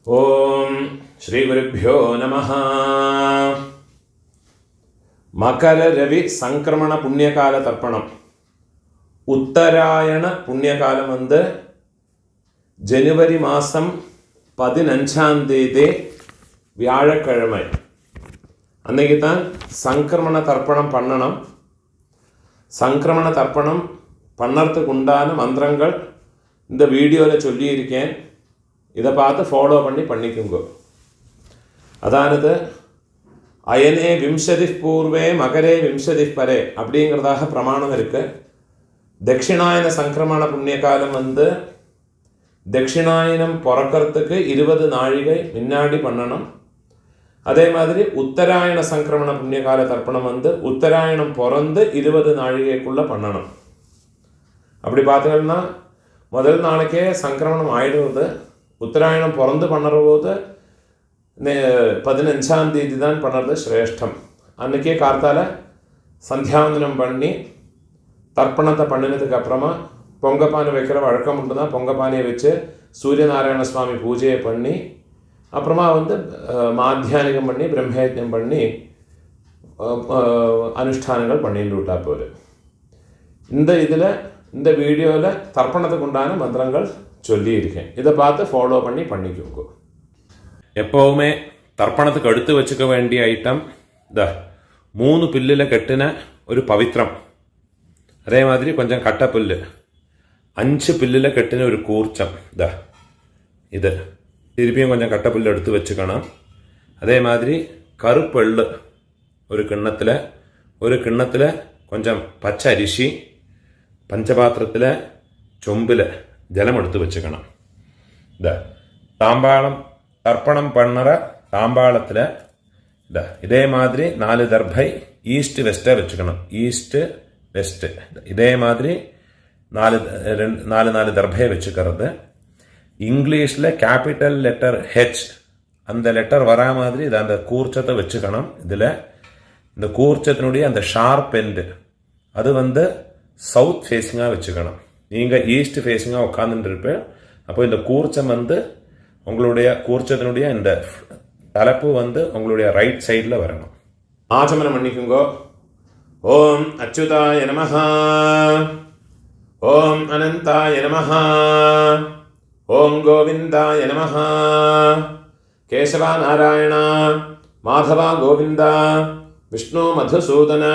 ओम श्री गुरुभ्यो नमः। मकर रवि संक्रमण पुण्यकाल तर्पणम उत्तरायण पुण्यकालम வந்து ஜனவரி மாதம் 15ஆம் தேதி வியாழக்கிழமை அன்னைக்கு தான் சங்கிரமண தர்ப்பணம் பண்ணணும். சங்கிரமண தர்ப்பணம் பண்ணறதுக்கு உண்டான மந்திரங்கள் இந்த வீடியோவில் சொல்லியிருக்கேன். இதை பார்த்து ஃபாலோ பண்ணிக்கோங்க. அதானது அயனே விம்சதி பூர்வே மகரே விம்சதி பரே அப்படிங்கிறதாக பிரமாணம் இருக்குது. தட்சிணாயன சங்கிரமண புண்ணியகாலம் வந்து தட்சிணாயனம் பிறக்கிறதுக்கு 20 நாழிகை முன்னாடி பண்ணணும். அதே மாதிரி உத்தராயண சங்கிரமண புண்ணியகால தர்ப்பணம் வந்து உத்தராயணம் பிறந்து 20 நாழிகைக்குள்ளே பண்ணணும். அப்படி பார்த்தீங்கன்னா முதல் நாளைக்கே சங்கிரமணம் ஆயிடுவது. உத்தராயணம் பிறந்து பண்ணுற போது 15ஆம் தேதி தான் பண்ணுறது சிரேஷ்டம். அன்றைக்கே கார்த்தால சந்தியாவந்தனம் பண்ணி தர்ப்பணத்தை பண்ணினதுக்கு அப்புறமா பொங்கப்பானை வைக்கிற வழக்கம் உண்டு தான். பொங்கப்பானையை வச்சு சூரியநாராயண சுவாமி பூஜையை பண்ணி அப்புறமா வந்து மாத்தியானிகம் பண்ணி பிரம்மயஜ்ஞம் பண்ணி அனுஷ்டானங்கள் பண்ணிட்டு விட்டா போகுது. இந்த வீடியோவில் தர்ப்பணத்துக்கு உண்டான மந்திரங்கள் சொல்லியிருக்கேன். இதை பார்த்து ஃபாலோ பண்ணிக்கோங்க. எப்போவுமே தர்ப்பணத்துக்கு எடுத்து வச்சுக்க வேண்டிய ஐட்டம் 3 பில்லில் கட்டின ஒரு பவித்திரம், அதே மாதிரி கொஞ்சம் கட்டப்புல்லு, 5 பில்லில் கட்டின ஒரு கூர்ச்சம், இது திருப்பியும் கொஞ்சம் கட்டப்புல்லு எடுத்து வச்சுக்கணும். அதே மாதிரி கருப்பெள்ளு ஒரு கிண்ணத்தில் கொஞ்சம் பச்சை அரிசி, பஞ்சபாத்திரத்தில் சொம்பில் ஜலம் எடுத்து வச்சுக்கணும். தாம்பாளம் தர்ப்பணம் பண்ணுற தாம்பாளத்தில் இதே மாதிரி 4 தர்பை ஈஸ்ட் வெஸ்ட்டை வச்சுக்கணும். ஈஸ்ட்டு வெஸ்ட்டு இதே மாதிரி 4 தர்பையை வச்சுக்கிறது. இங்கிலீஷில் கேபிட்டல் லெட்டர் ஹெச் அந்த லெட்டர் வரா மாதிரி இதை அந்த கூர்ச்சத்தை வச்சுக்கணும். இதில் இந்த கூர்ச்சத்தினுடைய அந்த ஷார்ப் எண்டு அது வந்து சவுத் ஃபேஸிங்காக வச்சுக்கணும். நீங்கள் ஈஸ்ட் ஃபேஸிங்காக உட்காந்துட்டு இருப்பேன். அப்போ இந்த கூர்ச்சம் வந்து உங்களுடைய கூர்ச்சத்தினுடைய இந்த தலைப்பு வந்து உங்களுடைய ரைட் சைடில் வரணும். ஆச்சமனம் பண்ணிக்குங்கோ. ஓம் அச்சுதாய நமஹ, ஓம் அனந்தாய நமஹ, ஓம் கோவிந்தாய நமஹ, கேசவா நாராயண மாதவா கோவிந்தா, விஷ்ணு மதுசூதன,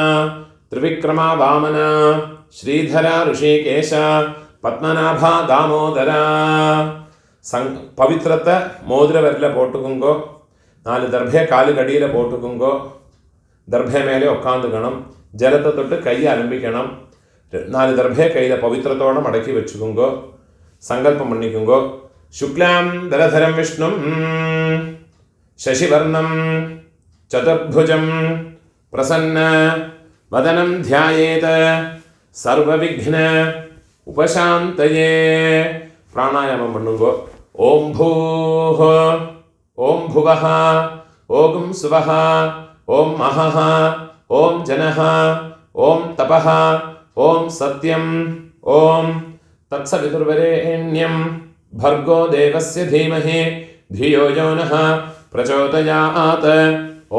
திரிவிக்ரமா வாமன, ஸ்ரீதரா ருஷிகேஷ, பத்மநாபா தாமோதரா. பவித்திரத்தை மோதிர விரலில் போட்டுக்குங்கோ. 4 தர்பையை காலுக்கு அடியில் போட்டுக்குங்கோ. தர்பை மேலே உட்காந்துக்கணும். ஜலத்தை தொட்டு கையை அலம்பிக்கணும். 4 தர்பையை கையில் பவித்திரத்தோடு மடக்கி வச்சுக்குங்கோ. சங்கல்பம் பண்ணிக்குங்கோ. சுக்லாம் தரதரம் விஷ்ணும் சசிவர்ணம் சதுர்புஜம் பிரசன்ன வதனம் தியாயேத சர்வவிக்ன உபசாந்தயே. பிராணாயாமம் பண்ணுங்கோ. ஓம் பூஹ, ஓம் புவஹ, ஓம் சுவஹ, ஓம் மஹஹ, ஓம் ஜனஹ, ஓம் தபஹ, ஓம் சத்யம், ஓம் தத்சவிதுர்வரேண்யம் பர்கோ தேவஸ்ய தீமஹி धियो यो नः प्रचोदयात्.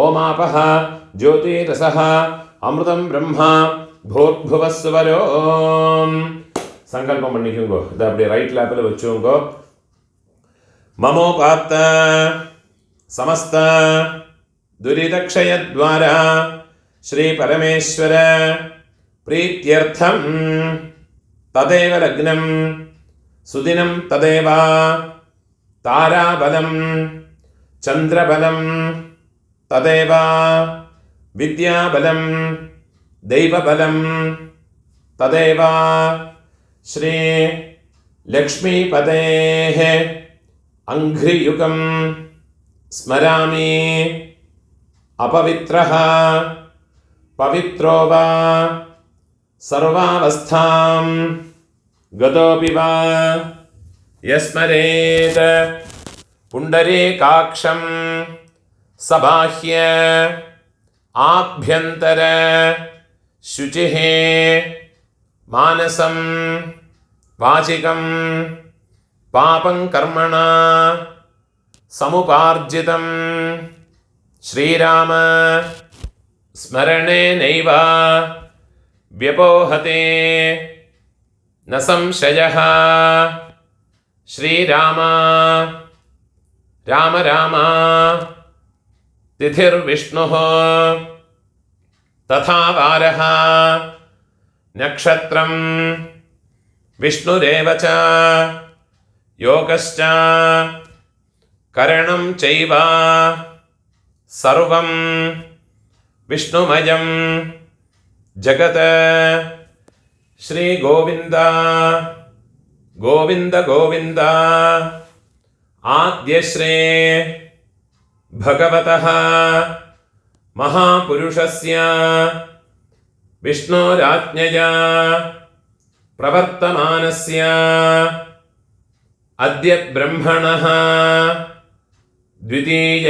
ஓமாபஹ ஜோதிரசஹ அமிர்தம் பிரம்மா பூர்புவஸ்வரோம். சங்கல்பம் பண்ணிக்கோங்கோ. இதை அப்படியே ரைட் லேப்பில் வச்சுக்கோங்கோ. மமோபாத்த சமஸ்த துரிதக்ஷயத்வாரா ஸ்ரீ பரமேஸ்வர பிரீத்யர்த்தம் ததேவ லக்னம் சுதினம் ததேவ தாராபலம் சந்திரபலம் ததேவ வித்யாபலம் தெய்வபலம் ததேவ ஸ்ரீ லக்ஷ்மீபதேஹ அங்க்ரியுகம் ஸ்மராமி. அபவித்ரஹ பவித்ரோ வா சர்வாவஸ்தாம் கதோபி வா யஸ்மரேத் புண்டரீகாக்ஷம் சபாஹ்ய ஆப்யந்தர சுச்சிஹ மானசம் வாசிகம் பாபம் கர்மணா समुपार्जितं श्रीराम स्मरणेनैव व्यपोहते न संशयः। श्रीराम राम राम तिथिर्विष्णुः तथा वारः नक्षत्रं विष्णुरेव च योगश्च करणं चैव सर्वं विष्णुमयं जगत्। श्री गोविंद गोविंद गोविंद आद्यश्रे भगवतः महापुरुषस्य विष्णोराज्ञया प्रवर्तमानस्य अद्य ब्रह्मणः द्वितीय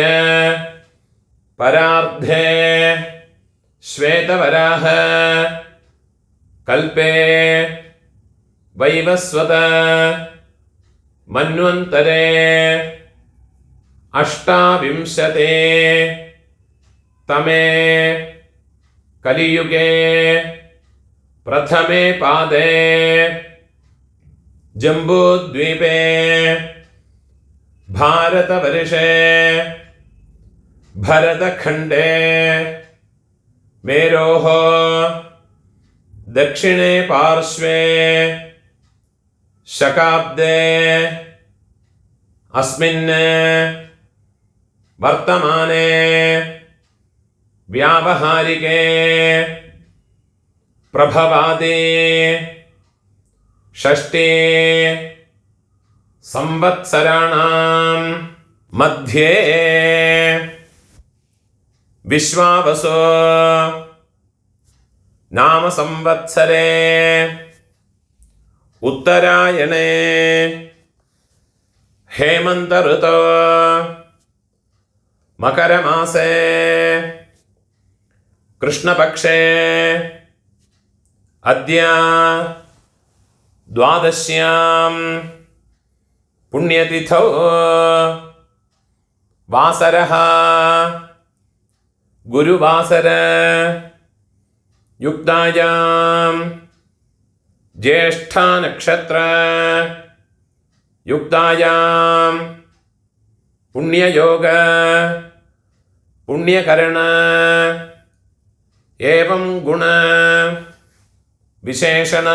परार्धे श्वेतवराह कल्पे वैवस्वत मन्वन्तरे अष्टाविंशते तमे कलियुगे प्रथमे पादे जम्बूद्वीपे भारतवर्षे भरतखण्डे मेरोः दक्षिणे पार्श्वे शकाब्दे अस्मिन् वर्तमाने व्यावहारिके प्रभवादि षष्ठे संवत्सराणां मध्ये विश्वावसु नाम संवत्सरे उत्तरायणे हेमंत ऋतौ मकरमासे कृष्णपक्षे अद्य द्वादश्यां पुण्यतिथौ वासरः गुरुवासर युक्तायां ज्येष्ठा नक्षत्र युक्तायां पुण्ययोग पुण्यकरण एवं गुण विशेषण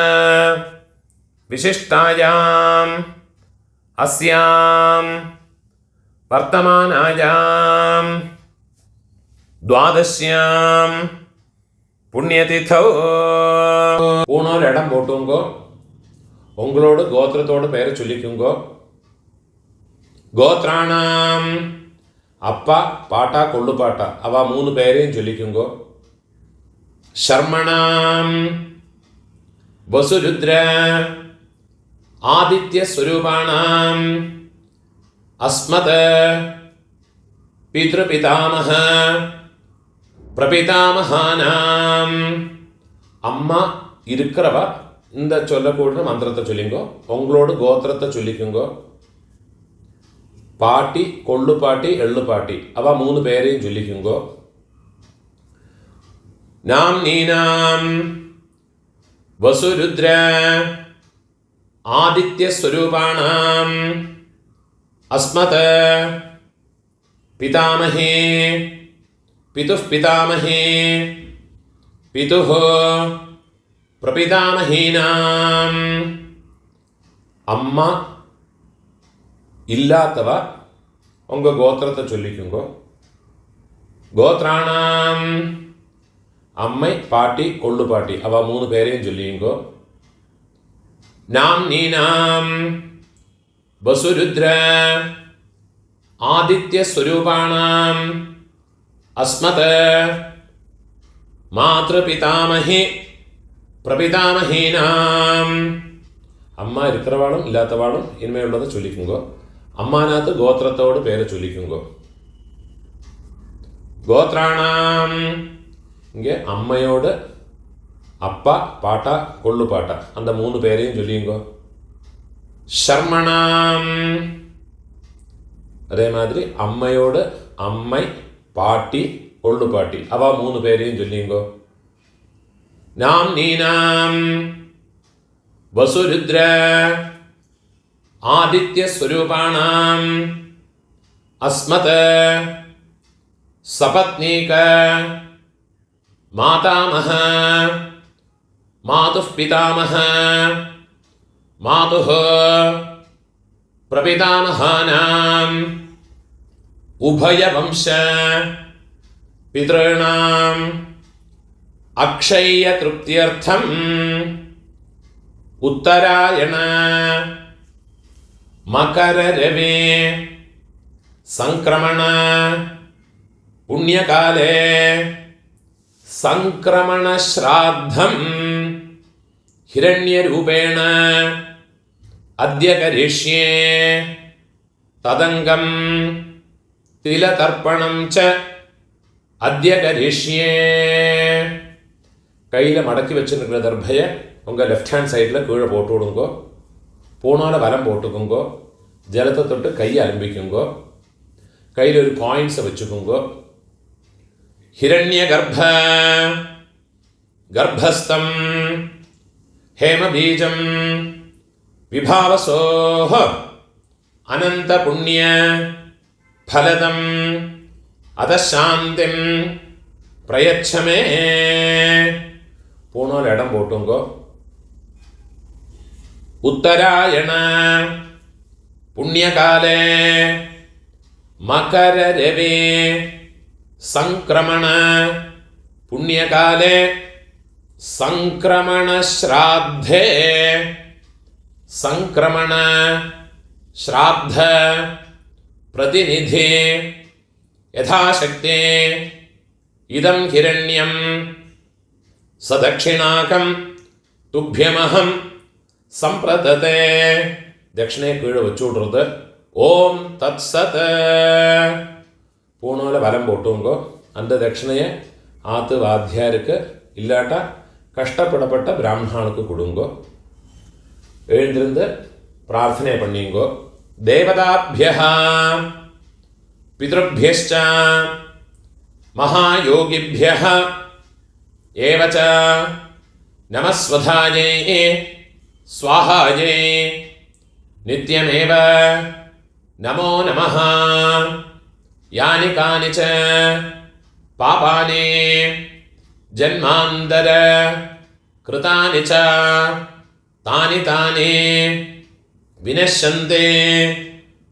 विशिष्टायाम् अस्यां वर्तमानायां द्वादश्यां புண்ணியதிதோ பூணூர் இடம் போட்டுங்கோ. உங்களோட கோத்திரத்தோட பேரை சொல்லிக்குங்கோ. கோத்ராணாம் அப்பா பாட்டா கொள்ளு பாட்டா அவ 3 பேரையும் சொல்லிக்குங்கோ. शर्मणाम वसुरुद्र आदित्य स्वरूपाणाम अस्मत् पितृपितामह प्रपितामहानाम अम्मा इरुक्करव இந்த சொல்லக்கூடிய மந்திரத்தை சொல்லிங்கோ. உங்களோட கோத்திரத்தை சொல்லிக்குங்கோ. பாட்டி கொள்ளு பாட்டி எள்ளு பாட்டி அவ 3 பேரையும் சொல்லிக்குங்கோ. नाम वसुरुद्र आदित्य स्वरूपाणाम अस्मत् पितामहे पितुः पितामहे पितुः प्रपितामहीनाम अम्मा इल्लातव उंग गोत्रत्ते चोल्लिक्कुंगो. गोत्राणाम अम्मै पाटी कोल्लु पाटी अव 3 பேரையும் சொல்லிங்கோ. नाम नीनाम वसुरुद्र आदित्य स्वरूपाणाम अस्मत् मातृपितामहे प्रपितामहीनाम अम्मा इरुक्करवाळुम इल्लातवाळुम इनमेयुल्लது சொல்லிக்குங்கோ. अम्मानाथ गोत्रத்தோட பேரை சொல்லிக்குங்கோ. गोत्राणाम இங்கே அம்மையோட அப்பா பாட்டா கொள்ளு பாட்டா அந்த 3 பேரையும் சொல்லிங்கோ. शर्मणाम അതേമാതിരി അമ്മയോട് അമ്മൈ, പാട്ടി, ഒള്ളുപാട്ടി. അവ 3 പേരെയും ചൊല്ലിങ്കോ. നാം നീനാം വസുരുദ്ര ആദിത്യസ്വരൂപാണാം അസ്മത് സപത്നീക മാതാമഹ മാതുഃ പിതാമഹ മാതുഃ പ്രപിതാമഹാനാം ഉഭയവംശ പിതॄണാം അക്ഷയ്യ തൃപ്ത്യർത്ഥം ഉത്തരായണ മകരരവേ സംക്രമണ പുണ്യകാലേ സംക്രമണ ശ്രാദ്ധം ഹിരണ്യരൂപേണ അദ്യ കരിഷ്യേ തദംഗം തിലതർപ്പണം ച അദ്യ കരിഷ്യേ. கையில் மடக்கி வச்சுருக்கிற தர்பையை உங்கள் லெஃப்ட் ஹேண்ட் சைடில் கீழே போட்டு விடுங்கோ. பூனால வலம் போட்டுக்குங்கோ. ஜலத்தை தொட்டு கையை அலம்பிக்குங்கோ. கையில் ஒரு காயின்ஸை வச்சுக்குங்கோ. ஹிரண்ய கர்ப்பஸ்தம் ஹேமபீஜம் விபாவசோஹ அனந்த புண்ணிய ஃபலதம் அதசாந்திம் பிரயச்சமே. பூணோல் இடம் போட்டுங்கோ. உத்தராயண புண்ணியகாலே மகரரவே சங்கிரமண புண்ணியகாலே சங்கிரமண ஸ்ராத்தே சங்கிரமண ஸ்ராத்த பிரதிநிதி யதாசக்தி இதம் ஹிரண்யம் சதக்ஷிணாகம் துப்யமஹம் சம்பிரததே. தட்சிணையை கீழே வச்சு விட்றது. ஓம் தத் சத். பூணோல வலம் போட்டுங்கோ. அந்த தட்சிணையை ஆத்து வாத்தியாருக்கு இல்லாட்டா கஷ்டப்படப்பட்ட பிராமணனுக்கு கொடுங்கோ. எழுந்திருந்து பிரார்த்தனை பண்ணிங்கோ. தேவதாபியா பிதృभ्यश्च महायोगिभ्यः एवच नमस्वधायै स्वाहायै नित्यमेव नमो नमः. यानि कानि च पापानि जन्मान्तर कृतानि च तानि तानि विनश्यन्ते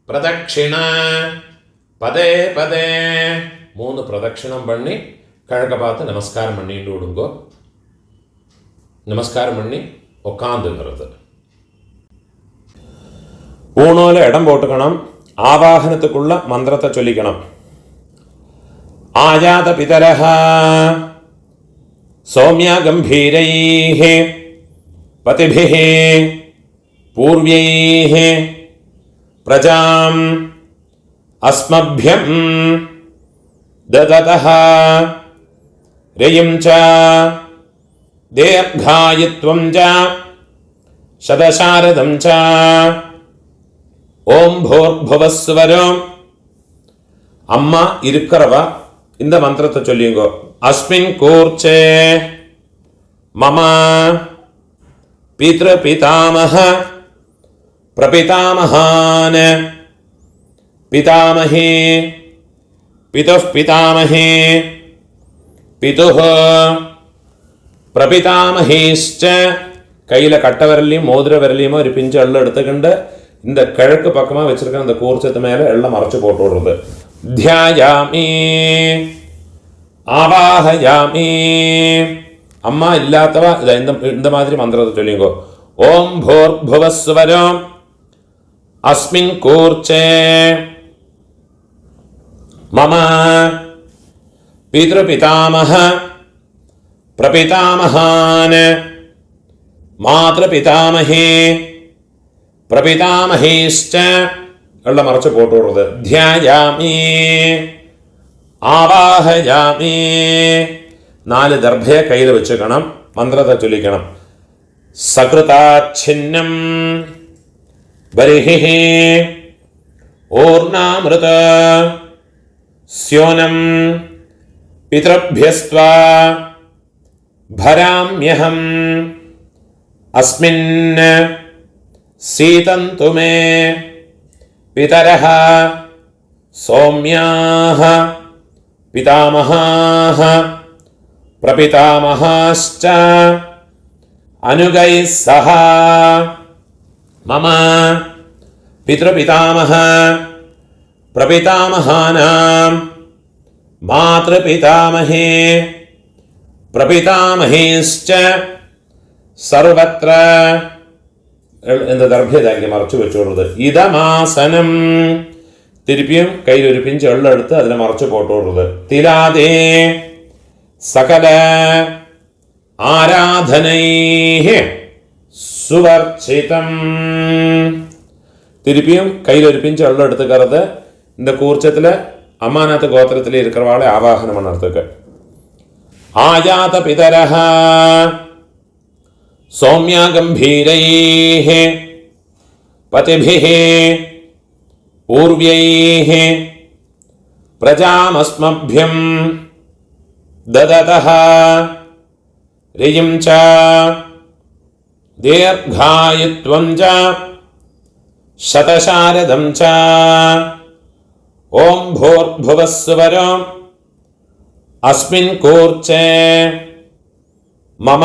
प्रदक्षिण पदे पदे. 3 பிரதட்சிணம் பண்ணி கிழக்க பார்த்து நமஸ்காரம் பண்ணிட்டு விடுங்கோ. நமஸ்காரம் பண்ணி உட்காந்துங்கிறது. ஊனோல இடம் போட்டுக்கணும். ஆவாகனத்துக்குள்ள மந்திரத்தை சொல்லிக்கணும். ஆயாத பிதரஹ சௌமியா கம்பீரைஹ பதிபிஹ பூர்வைஹ பிரஜாம் அஸ்மப்யம் ददतः रयिं च दीर्घायुत्वं च शतशारदं च. ஓம் भूर्भुवस्वरं. அம்மா இருக்கிறவ இந்த மந்திரத்தை சொல்லிங்கோ. அஸ்மின் கூர்ச்சே மம பித்ருபிதாமஹ பிரபிதாமஹான் பிதாமஹே पितुः पितामहे पितुः பிரபிதாமஹேஷ்ச. கையில் கட்ட விரலையும் மோதிர விரலையுமோ ஒரு பிஞ்சு எள்ளு எடுத்துக்கிண்டு இந்த கிழக்கு பக்கமாக வச்சிருக்க அந்த கூர்ச்சத்து மேலே எல்லாம் மறைச்சு போட்டு விடுறது. தியாயாமி ஆவாஹயாமி. அம்மா இல்லாதவ இந்த மாதிரி மந்திரத்தை சொல்லிங்கோ. ஓம் भूर्भुवस्वரம் அஸ்மின் கூர்ச்சே मम पितृपितामह प्रपितामहान् मातृपितामहे प्रपितामहेश्च எல்லாம் மறைச்சு போட்டு விடுறது. தியாயாமி ஆவாஹயாமி. 4 தர்பையை கையில் வச்சுக்கணும். மந்திரத்தை சொல்லிக்கணும். சக்ருதாச்சின்னம் பரிஹி ഊർണാമൃത സ്യോനം പിതൃഭ്യസ്ത്വാ ഭരാമ്യഹം അസ്മിൻ സീതന്തു മേ പിതരഃ സൗമ്യാഃ പിതാമഹാഃ പ്രപിതാമഹാശ്ച അനുഗൈഃ സഹ മമ പിതൃപിതാമഹ പ്രപിതാമഹാനാം മാതൃപിതാമഹേ പ്രപിതാമഹേശ്ച സർവത്ര എന്ന ദർഭ്യതാക്കി മറച്ചു വെച്ചോളത്. ഇതമാസനം തിരുപ്പിയും കയ്യിലൊരു പിഞ്ച് എള്ളെടുത്ത് അതിനെ മറച്ചു പോട്ടോടുന്നത്. തിലാതേ സകല ആരാധനൈഹി സുവർച്ചിതം. തിരുപ്പിയും കയ്യിലൊരു പിഞ്ച് എള്ളെടുത്ത് കറുത് இந்த கூர்ச்சத்தில் அம்மாநாத் கோத்திரத்தில் இருக்கிறவாளை ஆவாகனம் பண்ணுறதுக்கு. ஆயாத பிதரஹ சௌமியா கம்பீரைஹ பதிபிஹ பூர்வ்யைஹ பிரஜாமஸ்மभ्यம் தததஹ ரியம் ச தீர்காயுத்வம் ச சதசாரதம் ச ஓம் பூர்புவஸ்சுவரோ அஸ்மின் கூர்ச்சே மம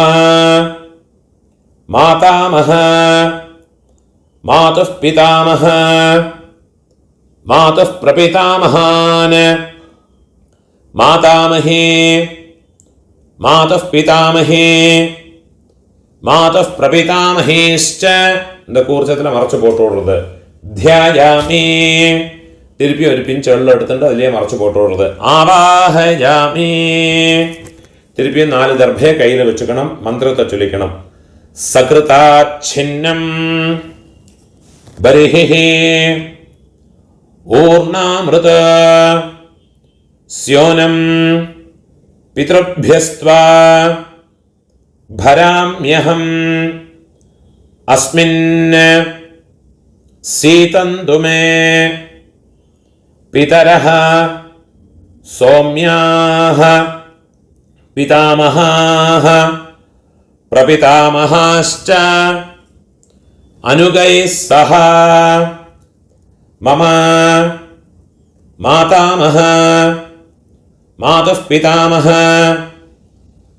மாதாமஹ மாதுः பிதாமஹ மாதுः பிரபிதாமஹான் மாதாமஹே மாதுः பிதாமஹே மாதுः பிரபிதாமஹேश्च இந்த கூர்ச்சத்தில் மறைச்சு போட்டுடுறது. ധ്യായാമി திருப்பி ஒரு பிஞ்ச் எள்ள எடுத்துட்டு അതിലേ മറച്ചു പോട്ടുള്ളത്. ആവാഹയാമി திருப்பியும் 4 ദർഭയെ കയ്യിൽ വെച്ചുക്കണം. മന്ത്രത്തെ ചൊല്ലിക്കണം. സകൃതാച്ഛിന്നം ബർഹിഹി ഊർണാമൃത സ്യോനം പിതൃഭ്യസ്ത്വാ ഭരാമ്യഹം അസ്മിൻ സീതന്തു മേ പിതരഃ സൗമ്യാഃ പിതാമഹാഃ പ്രപിതാമഹാശ്ച അനുഗൈഃ സഹ മമ മാതാമഹ മാതുഃ പിതാമഹ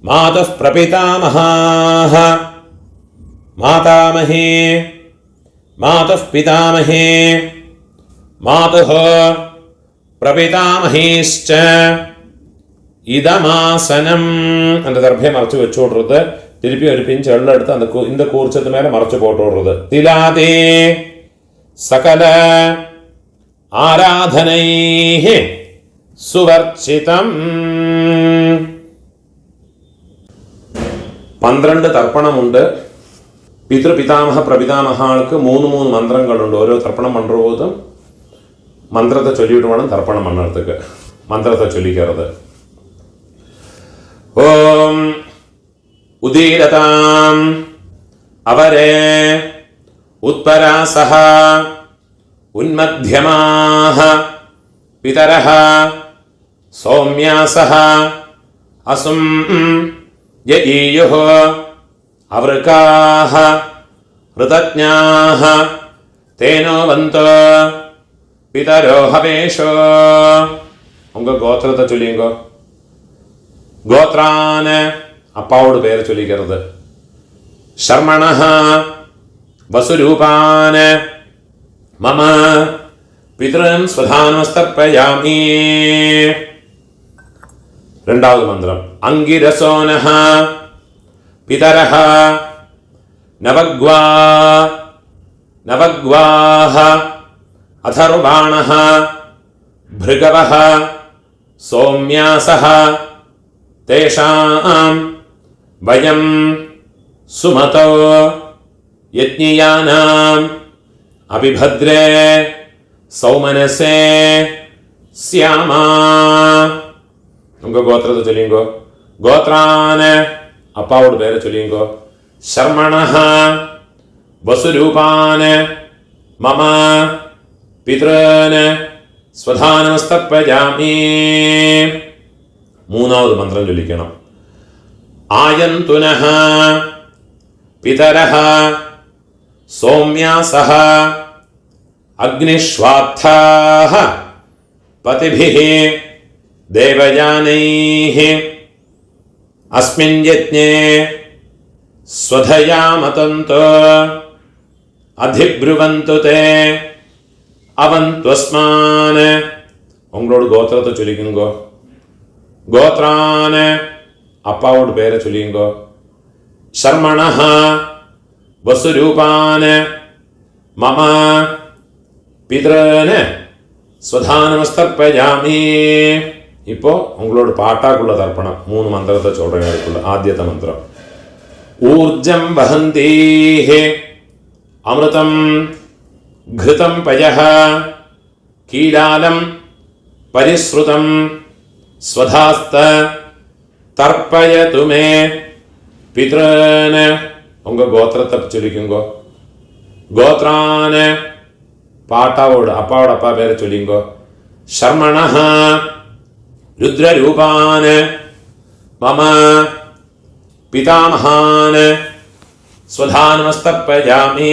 മാതുഃ പ്രപിതാമഹാഃ മാതാമഹേ മാതുഃ പിതാമഹേ മാതുഃ പ്രപിതാമഹേശ്ച இதமாசனம் அந்த தர்பையை மறைச்சு வச்சு விடுறது. திருப்பி ஒரு பிஞ்சு எள்ள எடுத்து அந்த இந்த கூர்ச்சத்து மேல மறைச்சு போட்டு விடுறது. திலாதே சகல ஆராதனைஹி சுவர்ச்சிதம். 12 തർപ്പണമുണ്ട്. പിതൃപിതാമഹ പ്രപിതാമഹാൾക്ക് 3 മന്ത്രങ്ങളുണ്ട്. ഓരോ തർപ്പണം പണ്ടുപോതും മന്ത്രത്തെ ചൊല്ലിയിട്ട് വേണം തർപ്പണം പണ്ണുறதுக்கு. മന്ത്രത്തെ ചൊല്ലിക്കരുത്. ഓം ഉദീരതാം അവരേ ഉത്പരാസഹ ഉന്മധ്യമാഹ പിതരഃ സൗമ്യാസഹ അസും യഈയുഃ അവൃകാഃ ഋതജ്ഞാഃ തേനോ വന്തോ പിതരോ ഹവേഷോ. உங்க கோத்திரத்தை சொல்லிங்கோ. கோத்ரான அப்பாவோட பேரை சொல்லிக்கிறது. சர்மணஹ வசுரூபான மம பிதரன் ஸ்வதானஸ்தர்ப்பயாமி. 2வது மந்திரம். அங்கிரசோனஹ பிதரஹ நவக்வாஹ அதர்வாணஹ भृगवः सौम्यासः तेषां वयं सुमतो यज्ञियानाम् अभिभद्रे सौमनसे स्यामा. उंग गोत्रத்தை சொல்லிங்கோ. கோத்ரான அப்பாவோட பேரை சொல்லிங்கோ. शर्मणः वसुरूपान मम പിതൃന് സ്വധാനമസ്തർപ്പയാമി. മൂന്നാമത് മന്ത്രം ചൊല്ലിക്കണം. ആയന്തുനഃ പിതരഃ സൗമ്യാസഃ അഗ്നിഷ്വാത്ഥാഃ പതിഭിഃ ദേവയാനൈഃ അസ്മിൻ യജ്ഞേ സ്വധയാ മതന്തു അധിബ്രുവന്തു തേ അവന്ത്വസ്മാന്. ഉങ്ങളോട് ഗോത്രത്തെ ചൊല്ലിക്കുങ്കോ. ഗോത്രാന് അപ്പാവോട് പേരെ ചൊല്ലിയുങ്കോ. ശർമ്മണഃ വസുരൂപാന് മമ പിതൃന് സ്വധാനമസ്തർപ്പയാമി. ഇപ്പോ ഉങ്ങളോട് പാട്ടാക്കുള്ള തർപ്പണം. 3 മന്ത്രത്തെ ചൊല്ലുള്ള ആദ്യത്തെ മന്ത്രം. ഊർജം വഹന്തീഃ അമൃതം ഘൃതം പയഃ കീലാലം പരിശ്രുതം സ്വധാസ്ത തർപ്പയതു മേ പിതൃന്. ഉങ്ക ഗോത്രത്തെ ചൊല്ലിക്കുങ്കോ. ഗോത്രാന് പാട്ടാവോട് അപ്പാവോട് അപ്പാ പേരെ ചൊല്ലിങ്കോ. ശർമ്മണഃ രുദ്രരൂപാന് മമ പിതാമഹാന് സ്വധാനമസ്തർപ്പയാമി.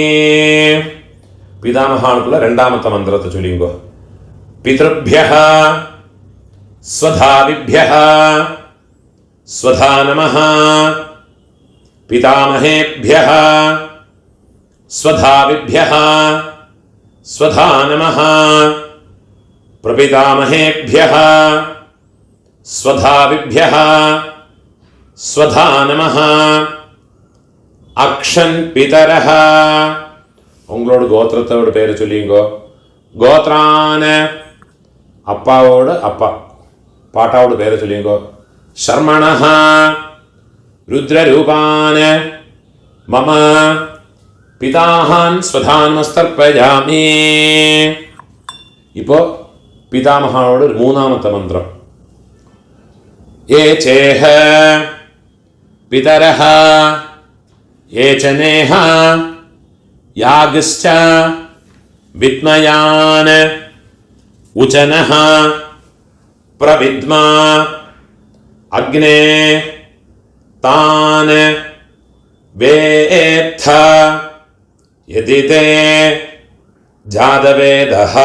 പിതാമഹാർക്കുള്ള രണ്ടാമത്തെ മന്ത്രത്തെ ചൊല്ലിങ്കോ. പിതൃഭ്യഃ സ്വധാവിഭ്യഃ സ്വധാ നമഃ. പിതാമഹേഭ്യഃ സ്വധാവിഭ്യഃ സ്വധാ നമഃ. പ്രപിതാമഹേഭ്യഃ സ്വധാവിഭ്യഃ സ്വധാ നമഃ. അക്ഷൻ പിതരഃ. ഉങ്ങളോട് ഗോത്രത്തോട് പേര് ചൊല്ലിയുങ്കോ. ഗോത്രാന് അപ്പാവോട് അപ്പ പാട്ടാവോട് പേര് ചൊല്ലിയുങ്കോ. ശർമ്മണഃ രുദ്രരൂപാന് മമ പിതാഹാൻ സ്വധാനമസ്തർപ്പയാമി. ഇപ്പോ പിതാമഹാനോട് മൂന്നാമത്തെ മന്ത്രം. യേ ചേഹ പിതരഃ യേ ച നേഹ യാഗശ്ച വിദ്മയാൻ ഉചനഃ പ്രവിദ്മാ അഗ്നേ താൻ വേത്ഥ യദി തേ ജാതവേദഃ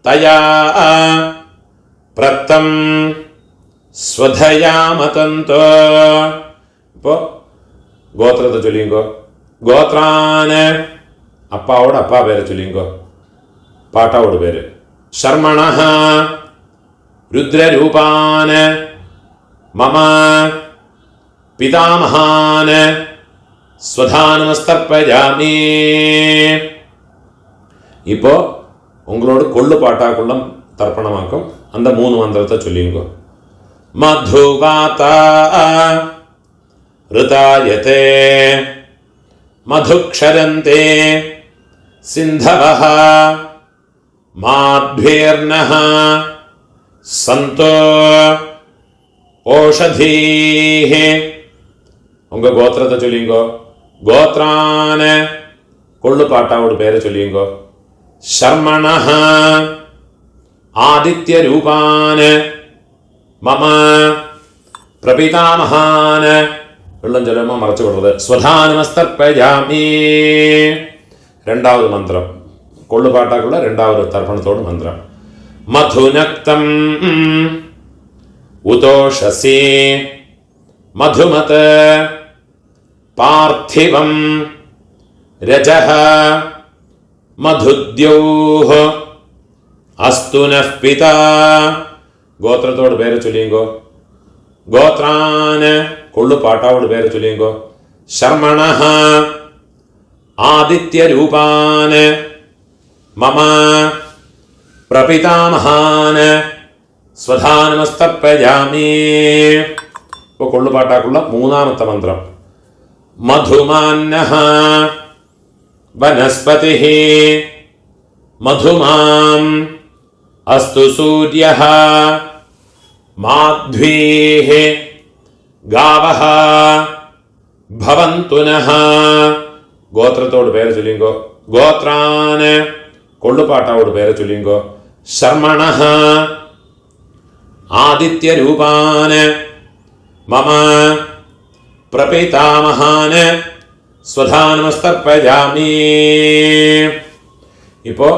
തയാ പ്രത്തം സ്വധയാ മതന്തു. ഇപ്പോ ഗോത്രത്തെ ചൊല്ലിങ്കോ. ഗോത്രാന് അപ്പാവോട് അപ്പാ പേരെ ചൊല്ലിങ്കോ. പാട്ടാവോട് പേര്. ശർമ്മണഃ രുദ്രരൂപാന് മമ പിതാമഹാന് സ്വധാനമസ്തർപ്പയാമി. ഇപ്പോ ഉങ്ങളോട് കൊള്ളു പാട്ടാക്കുള്ള തർപ്പണമാക്കും. அந்த 3 മന്ത്രത്തെ ചൊല്ലിങ്കോ. മധുവാത ഋതായതേ മധുക്ഷരന്തേ സിന്ധവഃ മാധ്വേർനഃ സന്തോ ഓഷധീഃ. ഉങ്ക ഗോത്രത്തെ ചൊല്ലിങ്കോ. ഗോത്രാന് കൊള്ളു പാട്ടാവോട് പേരെ ചൊല്ലിങ്കോ. ശർമ്മണഃ ആദിത്യരൂപാന് മമ പ്രപിതാമഹാന്. വെള്ളം ചൊല്ലുമ്പോൾ മറച്ചു വിടുന്നത്. സ്വധാനമസ്തർപ്പയാമി. രണ്ടാമത് മന്ത്രം. കൊള്ളുപാട്ടാക്കുള്ള രണ്ടാമത് തർപ്പണത്തോട് മന്ത്രം. മധുനക്തം ഉതോഷസി മധുമത് പാർത്ഥിവം രജഃ മധുദ്യൗഃ അസ്തു നഃ പിതാ. ഗോത്രത്തോട് പേര് ചൊല്ലിങ്കോ. ഗോത്രാന് കൊള്ളു പാട്ടാവോട് പേര് ചൊല്ലിങ്കോ. ശർമ്മണഃ ആദിത്യരൂപാന് മമ പ്രപിതാമഹാന് സ്വധാനമസ്തർപ്പയാമി. ഇപ്പൊ കൊള്ളുപാട്ടാക്കുള്ള മൂന്നാമത്തെ മന്ത്രം. മധുമാന്നഃ വനസ്പതിഃ മധുമാം അസ്തു സൂര്യഃ മാധ്വീഃ ഗാവഃ ഭവന്തു നഃ. ഗോത്രത്തോട് പേര് ചൊല്ലിങ്കോ. ഗോത്രാന് കൊള്ളുപാട്ടാവോട് പേരെ ചൊല്ലിങ്കോ. ശർമ്മണഃ ആദിത്യരൂപാന് മമ പ്രപിതാമഹാന് സ്വധാനമസ്തർപ്പയാമി. இப்போ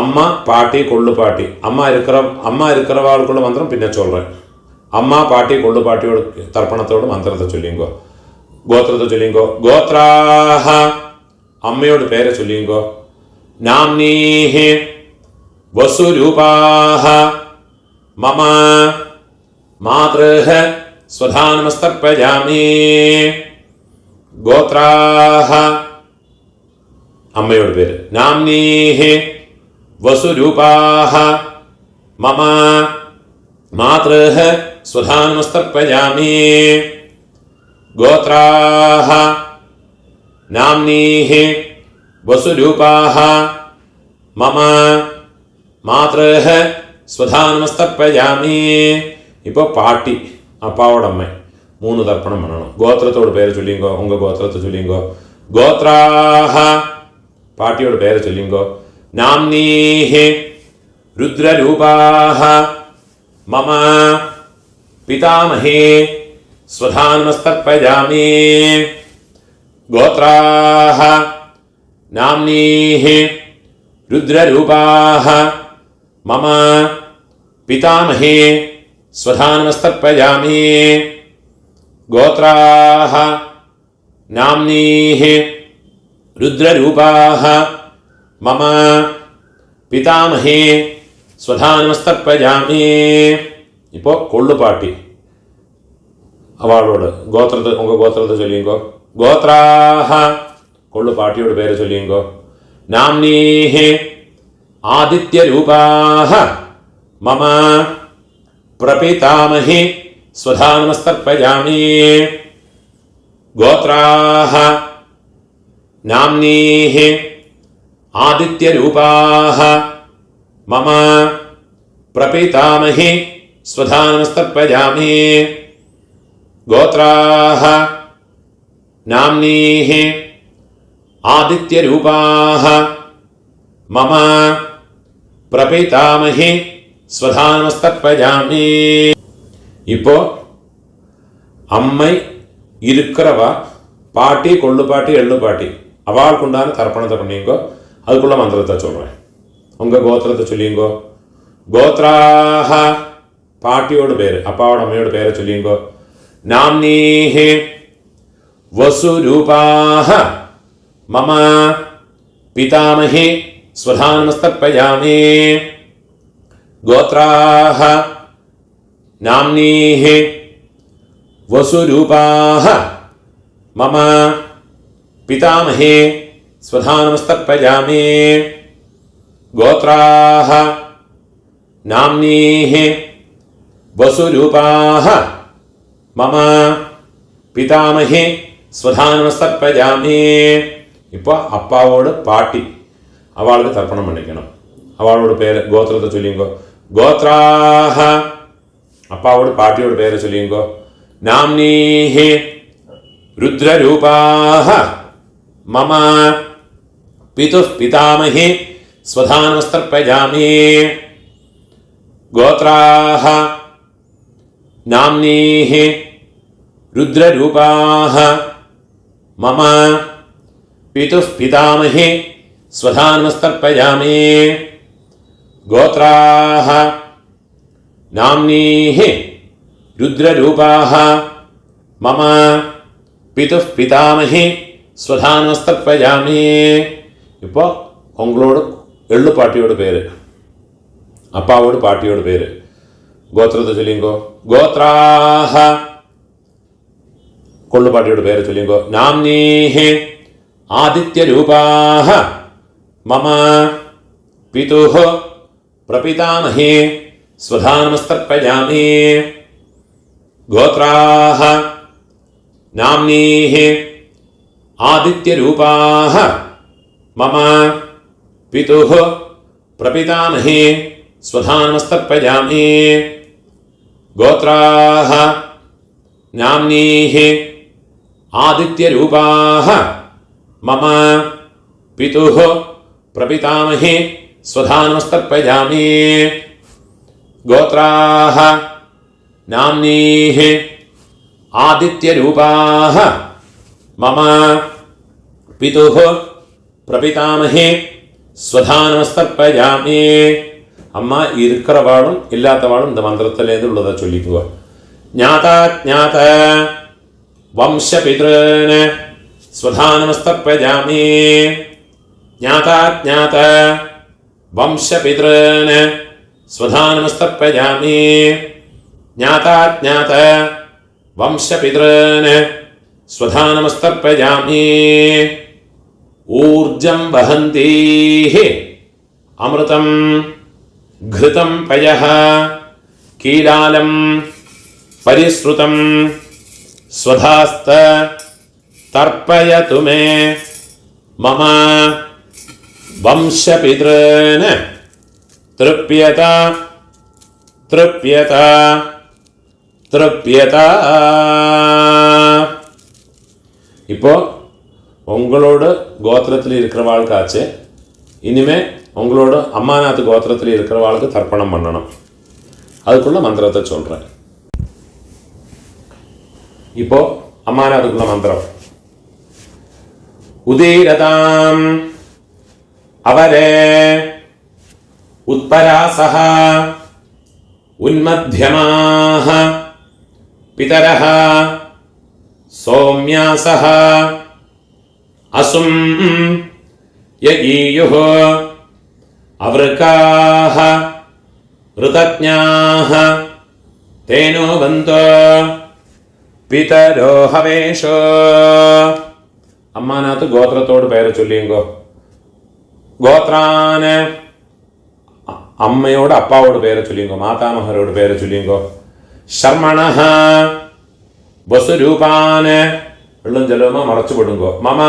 அம்மா பாட்டி கொள்ளு பாட்டி அம்மா இருக்கிறவாளுக்குள்ள மந்திரம் பின்ன சொல்கிறேன். அம்மா பாட்டி கொள்ளு பாட்டியோட தர்ப்பணத்தோட மந்திரத்தை சொல்லிங்கோ. கோத்திரத்தை சொல்லிங்கோ. கோத்ராஹ அம்மையோட பேரை சொல்லிங்கோ. நாம்னீஹி வசுரூபாஹ மம மாத்ருஹ ஸ்வதானமஸ்தர்ப்பயாமி. கோத்ராஹ அம்மையோட பேர். நாம்னீஹி வசுரூபாஹ மம மாத்ருஹ ஸ்வதானமஸ்தர்ப்பயாமி. கோத்ராஹ நாம்னீஹி வசுரூபாஹ மம மாத்ருஹ ஸ்வதானமஸ்தர்ப்பயாமி. இப்போ பாட்டி அப்பாவோட அம்மை 3 தர்ப்பணம் பண்ணணும். கோத்திரத்தோட பேரை சொல்லிங்கோ. உங்கள் கோத்திரத்தை சொல்லிங்கோ. கோத்ராஹ பாட்டியோட பேரை சொல்லிங்கோ. நாம்னீஹி ருத்ரரூபாஹ மம பிதாமஹே ஸ்வதானமஸ்தர்ப்பயாமி. கோத்ராஹ நாம்னீஹி ருத்ரரூபாஹ மம பிதாமஹே ஸ்வதானமஸ்தர்ப்பயாமி. கோத்ராஹ நாம்னீஹி ருத்ரரூபாஹ மம பிதாமஹே ஸ்வதானமஸ்தர்ப்பயாமி. இப்போ கொள்ளு பாட்டி அவளோட கோத்திரத்தை உங்கள் கோத்திரத்தை சொல்லிங்கோ. கோத்ராஹ கொள்ளு பாட்டியோட பேரை சொல்லிங்கோ. நாம்னீஹி ஆதித்யரூபாஹ மம பிரபிதாமஹே ஸ்வதானமஸ்தர்ப்பயாமி. கோத்ராஹ நாம்னீஹி ஆதித்யரூபாஹ மம பிரபிதாமஹே ஸ்வதானமஸ்தர்ப்பயாமி. கோத்ராஹ நாம்னீஹி ஆதித்யரூபாஹ மம பிரபிதாமஹே ஸ்வதானமஸ்தர்ப்பயாமி. இப்போ அம்மை இருக்கிறவா பாட்டி கொள்ளு பாட்டி எள்ளு பாட்டி அவளுக்கு உண்டான தர்ப்பணத்தை பண்ணிங்கோ. அதுக்குள்ள மந்திரத்தை சொல்கிறேன். உங்கள் கோத்திரத்தை சொல்லிங்கோ. கோத்ராஹ பாட்டியோட பேர் அப்பாவோட அம்மையோட பேரை சொல்லிங்கோ. நாம்னீஹி வசுரூபாஹ மம பிதாமஹே ஸ்வதானமஸ்தர்ப்பயாமி. கோத்ராஹ நாம்னீஹி வசுரூபாஹ மம பிதாமஹே ஸ்வதானமஸ்தர்ப்பயாமி. கோத்ராஹ நாம்னீஹி வசுரூபாஹ மம பிதாமஹே ஸ்வதானமஸ்தர்ப்பயாமி. இப்போ அப்பாவோட பாட்டி அவளுக்கு தர்ப்பணம் பண்ணிக்கணும். அவளோட பேர் கோத்திரத்தை சொல்லிங்கோ. கோத்ராஹ அப்பாவோட பாட்டியோட பேரை சொல்லிங்கோ. நாம்னீஹி ருத்ரரூபாஹ மம பிதுः பிதாமஹே ஸ்வதானமஸ்தர்ப்பயாமி. கோத்ராஹ நாம்னீஹி ருத்ரரூபாஹ மம பிதுः பிதாமஹே ஸ்வதானமஸ்தர்ப்பயாமி. கோத்ராஹ நாம்னீஹி ருத்ரரூபாஹ மம பிதுः பிதாமஹே ஸ்வதானமஸ்தர்ப்பயாமி. இப்போ உங்களோட எள்ளு பாட்டியோட பேர் அப்பாவோட பாட்டியோட பேர் கோத்திரத்தை சொல்லிங்கோ. கோத்ராஹ கொள்ளு பாட்டியோட பேரை சொல்லிங்கோ. நாம்னீஹி ஆதித்யரூபாஹ மம பிதுः பிரபிதாமஹே ஸ்வதானமஸ்தர்ப்பயாமி. கோத்ராஹ நாம்னீஹி ஆதித்யரூபாஹ மம பிதுः பிரபிதாமஹே ஸ்வதானமஸ்தர்ப்பயாமி. கோத்ராஹ நாம்னீஹி ஆதித்யரூபாஹ மம பிதுः प्रपितामहे स्वधा नमस्तर्पयामि। गोत्राः नाम्नीः आदित्यरूपाः मम पितुः प्रपितामहे स्वधा नमस्तर्पयामि। அம்மா இருக்கிறவாளும் இல்லாதவாளும் இந்த மந்திரத்திலேருந்து உள்ளதை சொல்லிக்குவா. ஞாதா ஞாத வம்சபித்ருன் स्वधा नमस्तर्पयामि। ज्ञाता ज्ञात वंशपितॄन् स्वधा नमस्तर्पयामि। ज्ञाता ज्ञात वंशपितॄन् स्वधा नमस्तर्पयामि। ऊर्जं वहन्तीः अमृतं घृतं पयः कीलालं परिश्रुतं स्वधास्त तर्पयतु मे मम वंशपितॄन् तृप्यत तृप्यत तृप्यत। இப்போ உங்களோட கோத்திரத்தில் இருக்கிறவாளுக்காச்சு இனிமே உங்களோட அம்மாநாத் கோத்திரத்தில் இருக்கிறவாளுக்கு தர்ப்பணம் பண்ணணும். அதுக்குள்ள மந்திரத்தை சொல்றேன். இப்போ அம்மாநாத்துக்குள்ள மந்திரம். उदीरताम् अवरे उत्परासः उन्मध्यमाः पितरः सौम्यासः असुं यईयुः अवृकाः ऋतज्ञाः तेनो बन्तो पितरो हवेशो। അമ്മാനാത്ത് ഗോത്രത്തോട് പേരെ ചൊല്ലിയെങ്കോ. ഗോത്രാന് അമ്മയോട് അപ്പാവോട് പേരെ ചൊല്ലിയെങ്കോ. മാതാമഹരോട് പേരെ ചൊല്ലിയെങ്കോ. ശർമ്മണഃ വസുരൂപാന് വെള്ളം ജലവുമ മറച്ചുപെടുങ്കോ. മമ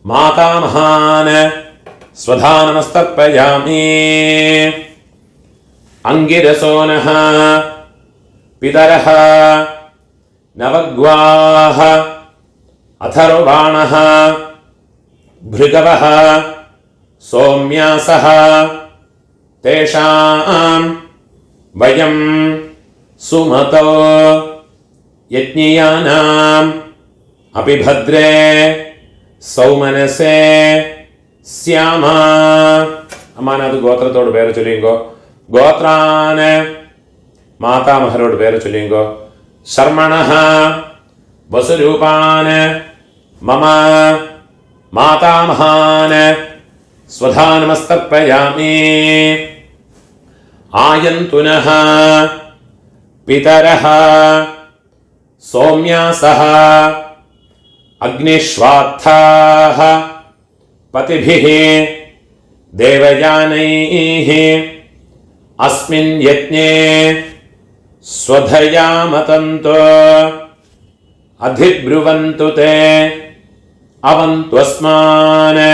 മാതാമഹാന് സ്വധാ നമസ്തർപ്പയാമി. അങ്കിരസോനഃ പിതരഃ നവഗ്വാः अथर्वाणः भृगवः सौम्यासः तेषां वयं सुमतो यज्ञियानाम् अपि भद्रे सौमनसे स्याम। അമ്മാനാഥ് ഗോത്രത്തോട് പേര് ചൊല്ലിയെങ്കോ. ഗോത്രാന് മാതാമഹരോട് പേര് ചൊല്ലിയെങ്കോ. ശർമ്മണഃ വസുരൂപാന് മമ മാതാമഹാന് സ്വധാ നമസ്തർപ്പയാമി. ആയന്തുനഃ പിതരഃ സൗമ്യാസഃ അഗ്നിശ്വാത്ഥാഃ പതിഭിः ദേവയാനൈः അസ്മിन् യജ്ഞേ സ്വധയാ മതന്तो अधिब्रुवन्तु ते അവന്ത്വസ്മാന്.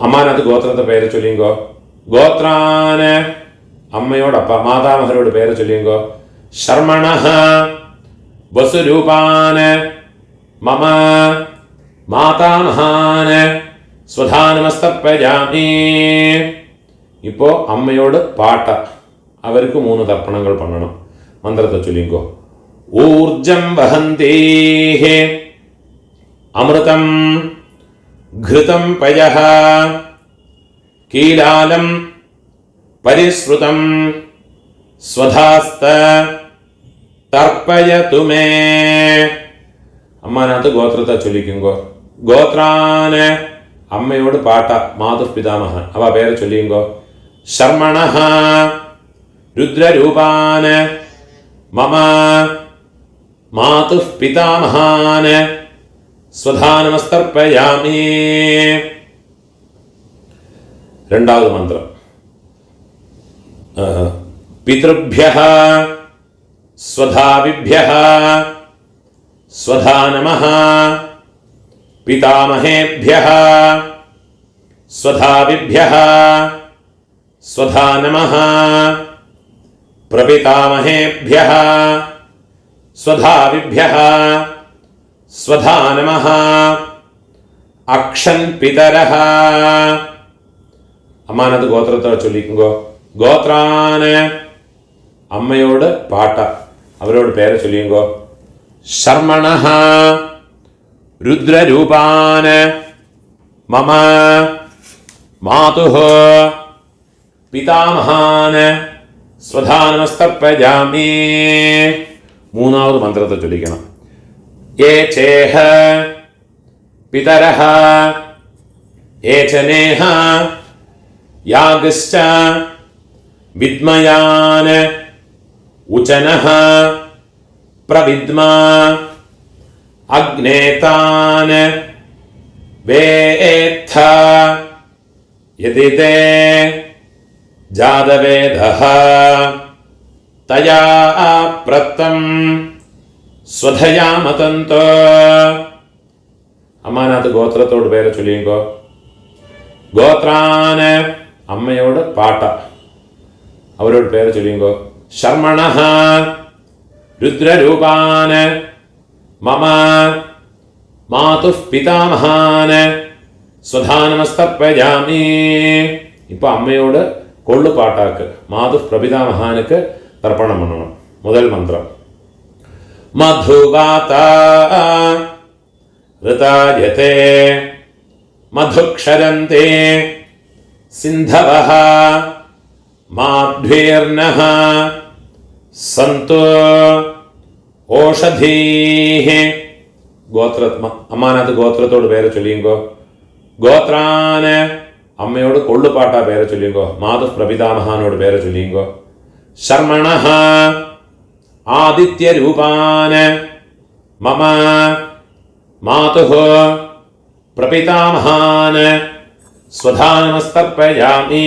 അമ്മാനത്ത് ഗോത്രത്തെ പേര് ചൊല്ലിയെങ്കോ. ഗോത്രാന് അമ്മയോടപ്പ മാതാമഹരോട് പേര് ചൊല്ലിയെങ്കോ. ശർമ്മണഃ വസുരൂപാന് മമ മാതാമഹാന് സ്വധാ നമസ്തർപ്പയാമി. ഇപ്പോ അമ്മയോട് പാട്ട. അവർക്ക് 3 തർപ്പണങ്ങൾ പണ്ണണം. മന്ത്രത്തെ ചൊല്ലിയെങ്കോ. ഊർജം വഹന്തീഃ അമൃതം ഘൃതം പയഃ കീലാലം പരിശ്രുതം സ്വധാസ്ത തർപ്പയതു മേ. അമ്മാനാത്ത് ഗോത്രത്തെ ചൊല്ലിക്കുങ്കോ. ഗോത്രാന് അമ്മയോട് പാട്ട. മാതുപിതാമഹ അവ പേര് ചൊല്ലിയുങ്കോ. ശർമ്മണഃ രുദ്രരൂപാന് മമ മാതുഃ പിതാമഹാന് സ്വധാ നമസ്തർപ്പയാമി. രണ്ടാമത് മന്ത്രം. പിതൃഭ്യഃ സ്വധാവിഭ്യഃ സ്വധാ നമഃ. പിതാമഹേഭ്യഃ സ്വധാവിഭ്യഃ സ്വധാ നമഃ. പ്രപിതാമഹേഭ്യഃ സ്വധാവിഭ്യഃ സ്വധാ നമഃ. അക്ഷൻ പിതരഹ. അമ്മാനത് ഗോത്രത്തെ ചൊല്ലിക്കുങ്കോ. ഗോത്രാന് അമ്മയോട് പാട്ട, അവരോട് പേരെ ചൊല്ലിയുങ്കോ. ശർമ്മണഃ രുദ്രരൂപാന് മമ മാതുഃ പിതാമഹാന് സ്വധാ നമസ്തർപ്പയാമി. മൂന്നാമത് മന്ത്രത്തെ ചൊല്ലിക്കണം. യേ ചേഹ പിതരഹ ഏചനേഹ യാഗശ്ച വിദ്മയാന് ഉചനഃ പ്രവിദ്മ അഗ്നേതാന് വേത്ഥ യദി തേ ജാതവേദഃ തയാ പ്രത്തം സ്വധയാമതന്തോ. അമ്മാനത്ത് ഗോത്രത്തോട് പേരെ ചൊല്ലിയുങ്കോ. ഗോത്രാന് അമ്മയോട് പാട്ട, അവരോട് പേര് ചൊല്ലിയുങ്കോ. ശർമ്മണഃ രുദ്രരൂപാന് മമ മാതുഃ പിതാമഹാന് സ്വധാ നമസ്തർപ്പയാമി. ഇപ്പൊ അമ്മയോട് കൊള്ളുപാട്ടാക്ക് മാതുഃ പ്രപിതാമഹാനുക്ക് തർപ്പണം പണ്ണണം. മുതൽ മന്ത്രം. മധുവാത ഋതായത്തെ മധുക്ഷരന്തെ സിന്ധവഃ മാധ്വീർനഃ സന്തു ഓഷധീഃ. അമ്മാനത് ഗോത്രത്തോട് പേരെ ചൊല്ലിയുങ്കോ. ഗോത്രാന് അമ്മയോട് കൊള്ളുപാട്ട പേരെ ചൊല്ലിയുങ്കോ. മാതുഃ പ്രപിതാമഹാനോട് പേരെ ചൊല്ലിയുങ്കോ. ശർമ്മണഃ ആദിത്യരൂപാന് മമ മാതുഃ പ്രപിതാമഹാന് സ്വധാ നമസ്തർപ്പയാമി.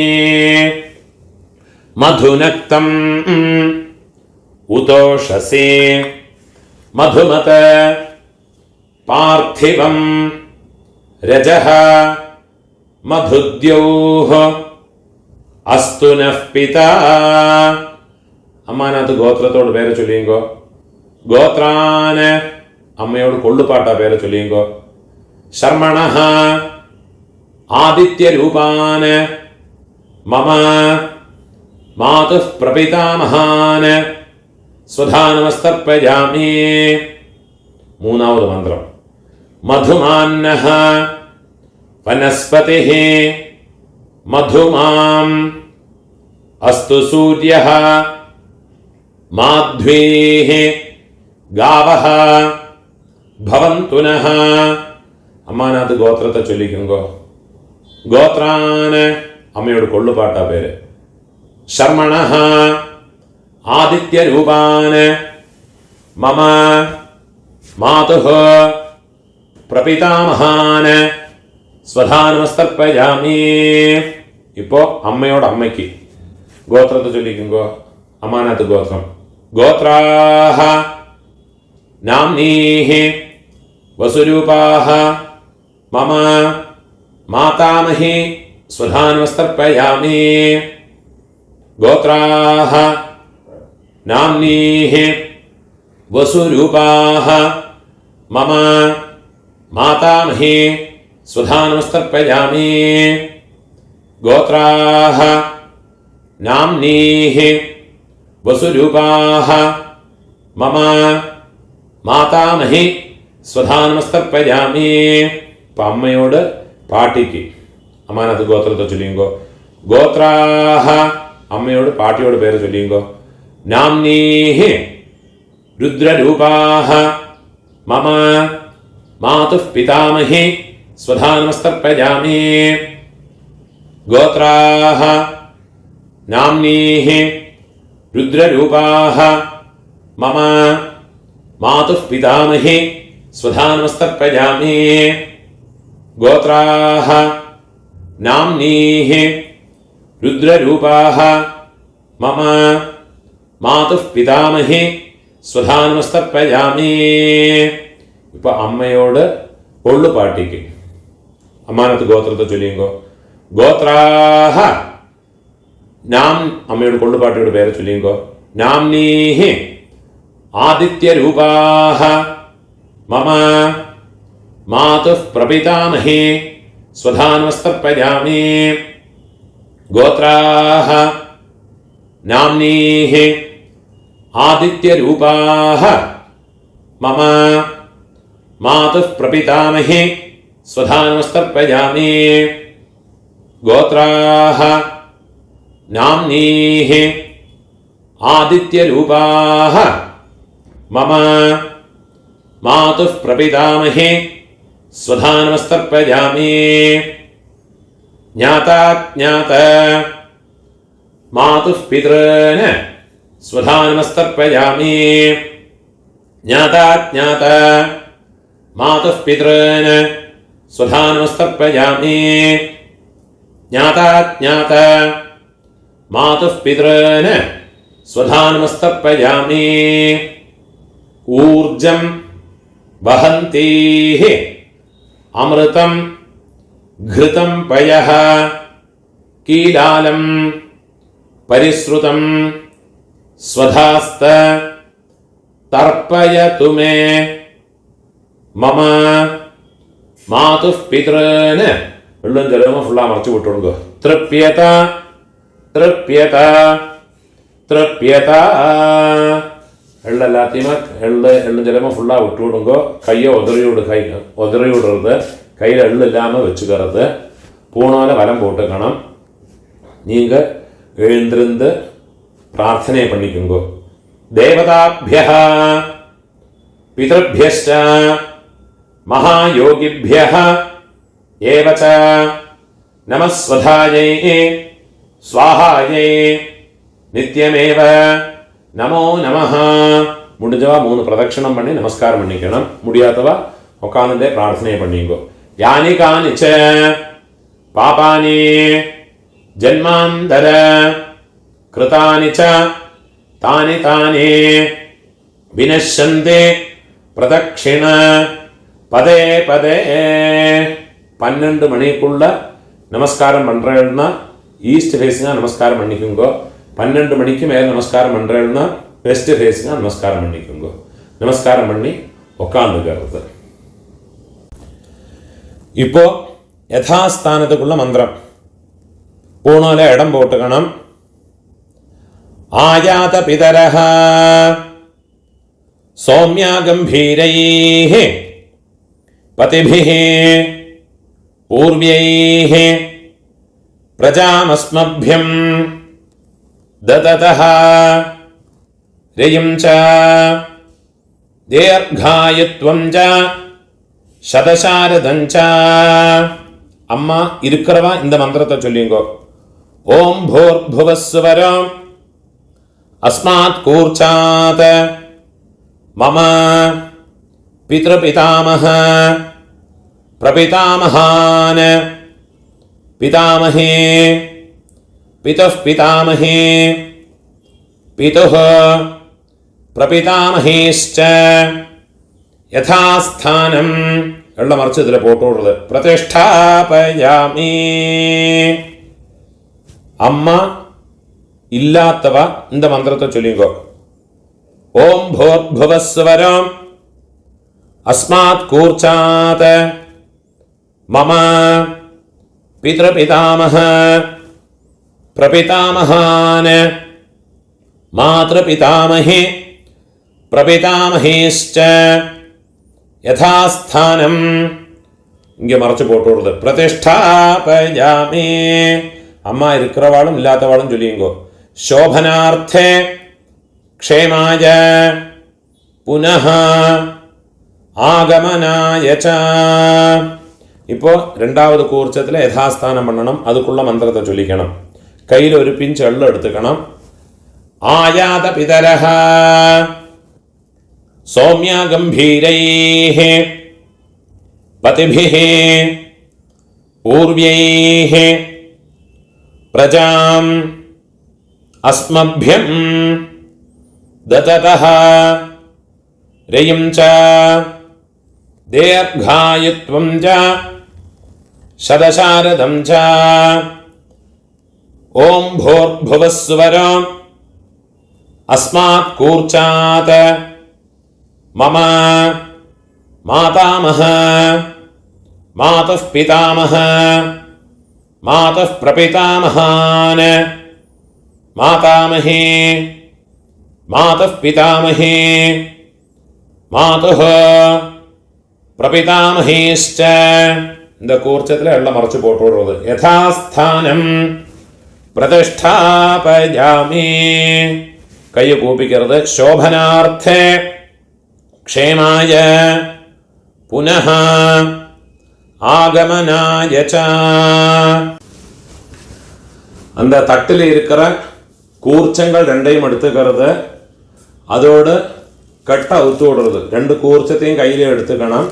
മധുനക്തം ഉതോഷസി മധുമത പാർത്ഥിവം രജഃ മധുദ്യൗഃ അസ്തു നഃ പിതാ. അമ്മാനത്ത് ഗോത്രത്തോട് പേരെ ചൊല്ലിയുങ്കോ. ഗോത്രാന് അമ്മയോട് കൊള്ളുപാട്ട പേരെ ചൊല്ലിയുങ്കോ. ശർമ്മണഃ ആദിത്യരൂപാന് മമ മാതുഃ പ്രപിതാമഹാന് സ്വധാ നമസ്തർപ്പയാമി. മൂന്നാമത് മന്ത്രം. മധുമാന്നഃ വനസ്പതിഃ മധുമാം അസ്തു സൂര്യഃ മാധ്വീഃ ഗാവഃ ഭവന്തു നഃ. അമ്മാനത്ത് ഗോത്രത്തെ ചൊല്ലിക്കുങ്കോ. ഗോത്രാന് അമ്മയോട് കൊള്ളുപാട്ട പേര്. ശർമ്മണഃ ആദിത്യരൂപാന് മമ മാതുഃ പ്രപിതാമഹാന് സ്വധാ നമസ്തർപ്പയാമി. ഇപ്പോ അമ്മയോട് അമ്മയ്ക്ക് ഗോത്രത്തെ ചൊല്ലിക്കുങ്കോ. അമ്മാനത്ത് ഗോത്രം. ഗോത്രാഃ നാംനീഃ വസുരൂപാഃ മമ മാതാമഹി സ്വധാ നമസ്തർപ്പയാമി. ഗോത്രാഃ നാംനീഃ വസുരൂപാഃ മമ മാതാമഹി സ്വധാ നമസ്തർപ്പയാമി. ഗോത്രാഃ നാംനീഃ വസുരൂപാഃ മമ മാതാമഹി സ്വധാ നമസ്തർപ്പയാമി. ഇപ്പൊ അമ്മയോട് പാട്ടിക്ക് അമ്മാനത്ത് ഗോത്രത്തെ ചൊല്ലിയുങ്കോ. ഗോത്രാഃ അമ്മയോട് പാട്ടിയോട് പേര് ചൊല്ലിയുങ്കോ. നാംനീഃ രുദ്രരൂപാഃ മമ മാതുഃ പിതാമഹി സ്വധാ നമസ്തർപ്പയാമി. ഗോത്രാഃ നാംനീഃ രുദ്രരൂപാഃ മമ മാതുഃ പിതാമഹി സ്വധാ നമസ്തർപ്പയാമി. ഗോത്രാഃ നാംനീഃ രുദ്രരൂപാഃ മമ മാതുഃ പിതാമഹി സ്വധാ നമസ്തർപ്പയാമി. ഇപ്പൊ അമ്മയോട് കൊള്ളുപാട്ടിക്ക് അമ്മാനത്ത് ഗോത്രത്തെ ചൊല്ലിയുങ്കോ. ഗോത്രാഃ നാം അമ്മയോട് കൊള്ളുപാട്ടിയോട് പേരെ ചൊല്ലിയുങ്കോ. നാംനീഃ ആദിത്യരൂപാഃ മമ मातुः प्रपितामही स्वधानमस्तर्पयामि गोत्राः नाम्नीः आदित्यरूपाः मम मातुः प्रपितामही स्वधानमस्तर्पयामि गोत्राः नाम्नीः आदित्यरूपाः मम मातुः प्रपितामही स्वधानमस्तर्पयामि ज्ञाता ज्ञात मातुः पितॄन् स्वधानमस्तर्पयामि ज्ञाता ज्ञात मातुः पितॄन् स्वधानमस्तर्पयामि ज्ञाता ज्ञात मातुः पितॄन् स्वधानमस्तर्पयामि ऊर्जं वहन्तीः अमृतं घृतं पयः कीलालं परिश्रुतं स्वधास्त तर्पयतु मे मम मातुः पितॄन् വെള്ളം ജലവും ഫുള്ളാ മറച്ചു വിട്ടുകൊടുക്കുക തൃപ്യത തൃപ്യത തൃപ്യത എള്ളെല്ലാத்தையுமே എള്ളും ജലവും ഫുള്ളാ விட்டு விடுங்க கையை உதறி விடுறது கையில் எள்ளு இல்லாமல் வச்சுக்கிறது பூணால வலம் போட்டுக்கணும் நீங்கள் எழுந்திருந்து பிரார்த்தனை பண்ணிக்கோங்க தேவதாபியः பிதृभ्यश्च महायोगिभ्यः एव च नमः स्वधायै स्वाहायै नित्यमेव नमो नमः முடிஞ்சவா 3 பிரதட்சணம் பண்ணி நமஸ்காரம் பண்ணிக்கணும் முடியாதவா உட்கார்ந்தே பிரார்த்தனை பண்ணிக்கோ யானி கானிச்ச பாபானி ஜன்மாந்தர கிருதானி ச தானி தானி வினஷ்யந்தே பிரதட்சிண பதே பதே 12 மணிக்குள்ள நமஸ்காரம் பண்றேன்னா ஈஸ்ட் ஃபேஸிங்கா நமஸ்காரம் பண்ணிக்கோங்க 12 மணிக்கு மேல நமஸ்காரம் பண்றேன்னா வெஸ்ட் ஃபேஸிங்கா நமஸ்காரம் பண்ணிக்கோங்க நமஸ்காரம் பண்ணி உட்கார்ந்துக்கிறது இப்போ யഥാസ്ഥാനத்துக்குள்ள மந்திரம் பூணோல இடம் போட்டுக்கணும் ஆயாத பிதரஹ சௌம்யா கம்பீரைः பதிபிः पूर्व्यैः प्रजामस्मभ्यं ददतः रयिं च दीर्घायुत्वं च शतशारदं च अम्मा इरुक्करवा इंद मंत्रத்தை சொல்லுங்க ओम भूर्भुवस्सुवरं अस्मात् कूर्चात् मम पितृपितामह प्रपितामहान् पितामहे पितुः पितामहे पितुः प्रपितामहेश्च यथास्थानं എള്ള മറിച്ച് ഇതിലെ പോട്ടോടുള്ളത് പ്രതിഷ്ഠാപയാമി അമ്മ ഇല്ലാത്തവ இந்த മന്ത്രത്തെ ചൊല്ലിക്കോ ഓം ഭൂർഭുവസ്വരം अस्मात् कूर्चात् मम पितृपितामह प्रपितामहान् मातृपितामहे प्रपितामहेश्च यथास्थानं இங்கே மறைச்சு போட்டுறது प्रतिष्ठापयामि அம்மா இருக்கிறவாளும் இல்லாதவாளும் சொல்லிங்கோ शोभनार्थे क्षेमाय पुनः ஆகமனாய ச இப்போ ரெண்டாவது கூர்ச்சத்தில் யதாஸ்தானம் பண்ணணும் அதுக்குள்ள மந்திரத்தை சொல்லிக்கணும் கையில் ஒரு பிஞ்ச் எள்ளு எடுத்துக்கணும் ஆயாத பிதரஹ சௌம்யா கம்பீரைः பதிபிः பூர்வ்யைः பிரஜாம் அஸ்மभ्यं ददतः रयिं च दीर्घायुत्वं च शतशारदं च ओम भूर्भुवस्सुवरं अस्मात् कूर्चात् मम मातामह मातः पितामह मातः प्रपितामहान् मातामही मातः पितामही मातुः प्रपितामहीश्च இந்த கூர்ச்சத்தில் எல்லாம் மறைச்சு போட்டு விடுறது. யதாஸ்தானம் பிரதிஷ்டாபயாமி கையை கூப்பிக்கிறது. சோபனார்த்தே க்ஷேமாய புனः ஆகமனாய ச அந்த தட்டில் இருக்கிற கூர்ச்சங்கள் ரெண்டையும் எடுத்துக்கிறது. அதோடு கட்டை அவுத்து விடுறது. ரெண்டு கூர்ச்சத்தையும் கையில் எடுத்துக்கணும்.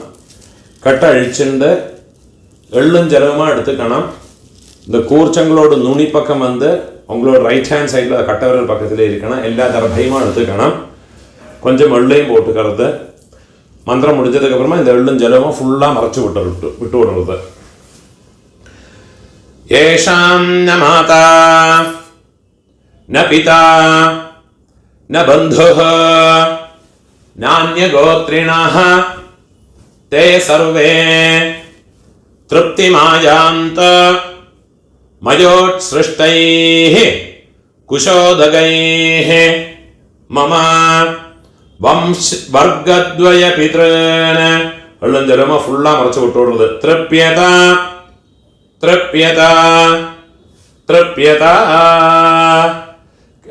கட்டை அழிச்சுண்டு எள்ளும் ஜலமாக எடுத்துக்கணும். இந்த கூர்ச்சங்களோட நுனி பக்கம் வந்து உங்களோட ரைட் ஹேண்ட் சைடில் கட்டை விரல் பக்கத்தில் இருக்கணும். எல்லா தரப்பையுமா எடுத்துக்கணும். கொஞ்சம் எள்ளையும் போட்டுக்கிறது. மந்திரம் முடிஞ்சதுக்கப்புறமா இந்த எள்ளும் ஜலமும் ஃபுல்லாக மறைச்சு விட்டு விடுறது. ஏஷாம் ந மாதா ந பிதா ந பந்துः நான்யகோத்ரிணः தே சர்வே तृप्तिमायान्त मयोत्सृष्टैः कुशोदगैः मम वर्गद्वय पितॄन् எள்ளும் ஜலமா ஃபுல்லா மறைச்சு விட்டு விடுறது. திருப்யதா திருப்யதா திருப்யதா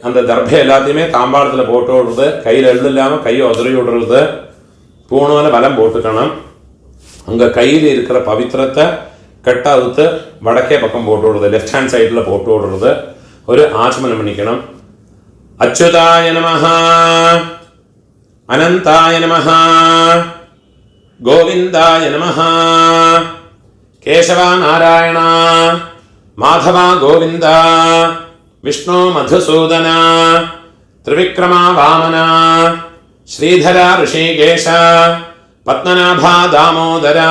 அந்த தர்பை எல்லாத்தையுமே தாம்பாளத்தில் போட்டு விடுறது. கையில் எள்ளு இல்லாமல் கையை உதறி விடுறது. பூணுல பலம் போட்டுக்கணும். அங்கே கையில் இருக்கிற பவித்திரத்தை கட்டை அவுத்து வடக்கே பக்கம் போட்டு விடுறது. லெஃப்ட் ஹேண்ட் சைடில் போட்டு விடுறது. ஒரு ஆச்சமனம் பண்ணிக்கணும். அச்சுதாய நமஹ அனந்தாய நமஹ கோவிந்தாய நமஹ கேசவா நாராயணா மாதவா கோவிந்தா விஷ்ணு மதுசூதனா திரிவிக்ரமா வாமனா ஸ்ரீதரா ரிஷிகேஷா பத்மநாபா தாமோதரா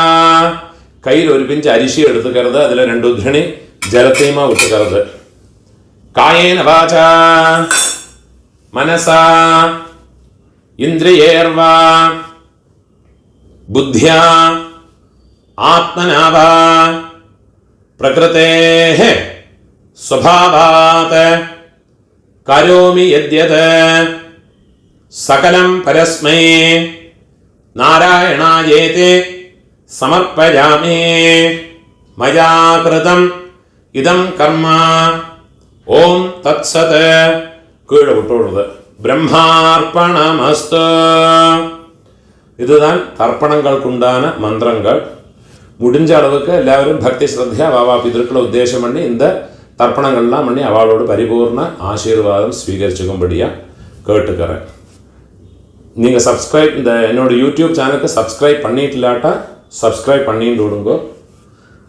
கையில் ஒரு பிஞ்சு அரிசி எடுத்துக்கிறது. அதில் 2 உத்ரணி ஜலத்தையுமா விட்டுக்கிறது. காயேன வாசா மனசா இந்திரியேர்வா புத்தியா ஆத்மனாவா பிரகிருதேஹ ஸ்வபாவாத் கரோமி யத்யத் சகலம் பரஸ்மை நாராயணாயேதி சமர்ப்பயாமி மயா கிருதம் இதம் கர்ம ஓம் தத்சத் கீழே விட்டு விடுறது. பிரம்மார்ப்பணமஸ்து. இதுதான் தர்ப்பணங்களுக்குண்டான மந்திரங்கள். முடிஞ்ச அளவுக்கு எல்லாரும் பக்தி ஸ்ரத்தையா வாவா பிதர்களை உத்தேசம் பண்ணி இந்த தர்ப்பணங்கள்லாம் பண்ணி அவளோட பரிபூர்ண ஆசீர்வாதம் ஸ்வீகரிச்சுக்கும்படியாக கேட்டுக்கிறேன். நீங்கள் சப்ஸ்கிரைப் இந்த என்னோடய யூடியூப் சேனலுக்கு சப்ஸ்கிரைப் பண்ணிட்டு இல்லாட்டா சப்ஸ்கிரைப் பண்ணிட்டு விடுங்க.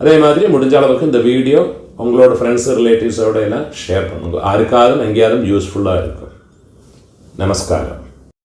அதே மாதிரி முடிஞ்ச அளவுக்கு இந்த வீடியோ உங்களோட ஃப்ரெண்ட்ஸ் ரிலேட்டிவ்ஸோட எல்லாம் ஷேர் பண்ணுங்க. யாருக்காவது எங்கேயாவது யூஸ்ஃபுல்லாக இருக்கும். நமஸ்காரம்.